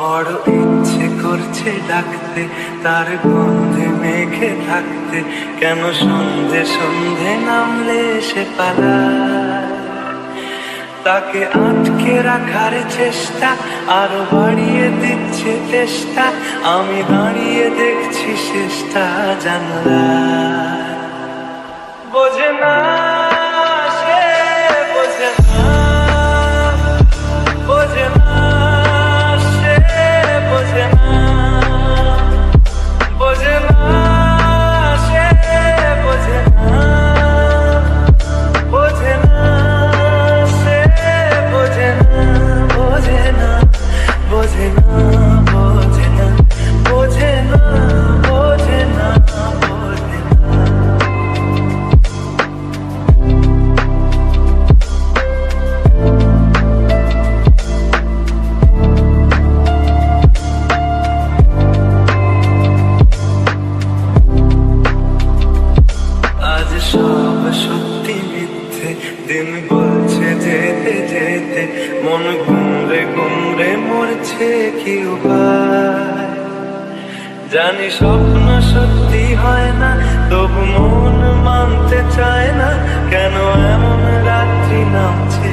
বড় ইচ্ছে করছে ডাকতে, তার গন্ধে মেঘে থাকতে, কেন সন্ধে সন্ধে নামলে সে পালায়। তাকে আটকে রাখার চেষ্টা আরো বাড়িয়ে দিচ্ছে চেষ্টা, আমি দাঁড়িয়ে দেখছি শেষটা জানলায়। বোঝে না সে, বোঝে না, বোঝে না সে, বোঝে না, বোঝে না সে, বোঝে না, বোঝে না সে, বোঝে না, বোঝে না, বোঝে না, বোঝে না, বোঝে না, বোঝে না, বোঝে না। আজ সব সত্যি মিথ্যে, দিন বলছে যেতে যেতে, মন গুমড়ে গুমড়ে মরছে কি উপায়। জানি স্বপ্ন সত্যি হয় না, তবু মন মানতে চায় না, কেন এমন রাত্রি নামছে